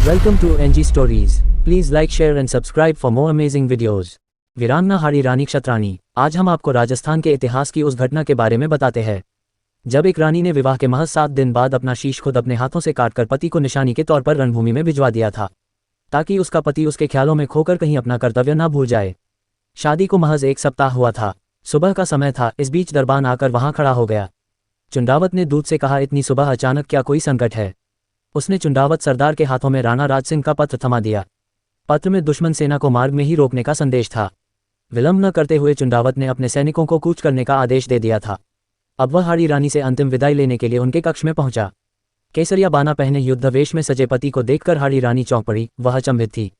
Welcome to NG Stories. Please like, share and subscribe for more amazing videos. वीरांगना हाड़ी रानी क्षत्राणी। आज हम आपको राजस्थान के इतिहास की उस घटना के बारे में बताते हैं जब एक रानी ने विवाह के महज 7 दिन बाद अपना शीश खुद अपने हाथों से काटकर पति को निशानी के तौर पर रणभूमि में भिजवा दिया था, ताकि उसका पति उसके ख्यालों में खोकर कहीं अपना कर्तव्य न भूल जाए। शादी को महज 1 सप्ताह हुआ था। सुबह का समय था। इस बीच दरबान आकर वहां खड़ा हो गया। चुंडावत ने दूत से कहा, इतनी सुबह अचानक क्या कोई संकट है? उसने चुंडावत सरदार के हाथों में राणा राज सिंह का पत्र थमा दिया। पत्र में दुश्मन सेना को मार्ग में ही रोकने का संदेश था। विलंब न करते हुए चुंडावत ने अपने सैनिकों को कूच करने का आदेश दे दिया था। अब वह हाड़ी रानी से अंतिम विदाई लेने के लिए उनके कक्ष में पहुंचा। केसरिया बाना पहने युद्धवेश में सजे पति को देखकर हाड़ी रानी चौंक पड़ी। वह अचंभित थी।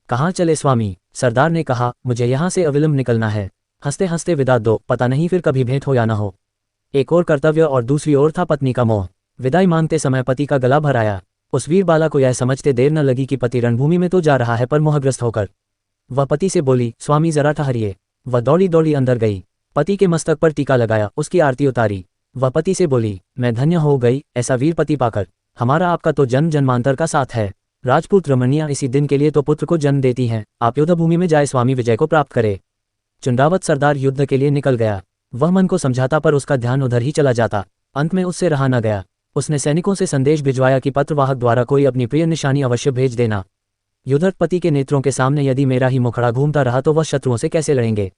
कहाँ चले स्वामी? सरदार ने कहा, मुझे यहाँ से अविलंब निकलना है। हंसते हंसते विदा दो, पता नहीं फिर कभी भेंट हो या न हो। एक ओर कर्तव्य और दूसरी ओर था पत्नी का मोह। विदाई मांगते समय पति का गला भर आया। उस वीर बाला को यह समझते देर न लगी कि पति रणभूमि में तो जा रहा है पर मोहग्रस्त होकर। वह पति से बोली, स्वामी जरा ठहरिए। वह दौड़ी दौड़ी अंदर गई। पति के मस्तक पर टीका लगाया, उसकी आरती उतारी। वह पति से बोली, मैं धन्य हो गई ऐसा वीर पति पाकर। हमारा आपका तो जन्म जन्मांतर का साथ है। राजपूत रमणियां इसी दिन के लिए तो पुत्र को जन्म देती हैं। आप युद्ध भूमि में जाए स्वामी विजय को प्राप्त करे। चुंडावत सरदार युद्ध के लिए निकल गया। वह मन को समझाता पर उसका ध्यान उधर ही चला जाता। अंत में उससे रहा न गया। उसने सैनिकों से संदेश भिजवाया कि पत्रवाहक द्वारा कोई अपनी प्रिय निशानी अवश्य भेज देना। युद्धरत पति के नेत्रों के सामने यदि मेरा ही मुखड़ा घूमता रहा तो वह शत्रुओं से कैसे लड़ेंगे?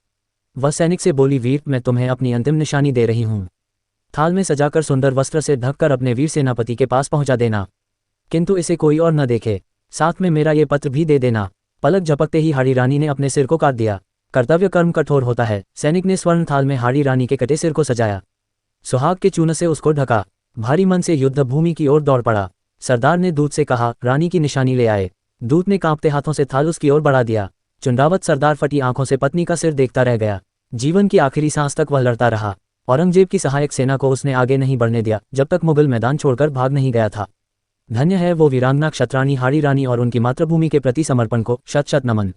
वह सैनिक से बोली, वीर मैं तुम्हें अपनी अंतिम निशानी दे रही हूँ। थाल में सजाकर सुंदर वस्त्र से ढककर अपने वीर सेनापति के पास पहुंचा देना, किंतु इसे कोई और न देखे। साथ में मेरा ये पत्र भी दे देना। पलक झपकते ही हाड़ी रानी ने अपने सिर को काट दिया। कर्तव्य कर्म कठोर होता है। सैनिक ने स्वर्ण थाल में हाड़ी रानी के कटे सिर को सजाया। सुहाग के चूर्ण से उसको ढका। भारी मन से युद्ध भूमि की ओर दौड़ पड़ा। सरदार ने दूत से कहा, रानी की निशानी ले आए। दूत ने कांपते हाथों से थाल उसकी ओर बढ़ा दिया। चुंडावत सरदार फटी आंखों से पत्नी का सिर देखता रह गया। जीवन की आखिरी सांस तक वह लड़ता रहा। औरंगजेब की सहायक सेना को उसने आगे नहीं बढ़ने दिया जब तक मुगल मैदान छोड़कर भाग नहीं गया था। धन्य है वो वीरांगना क्षत्राणी हाड़ी रानी और उनकी मातृभूमि के प्रति समर्पण को शत शत नमन।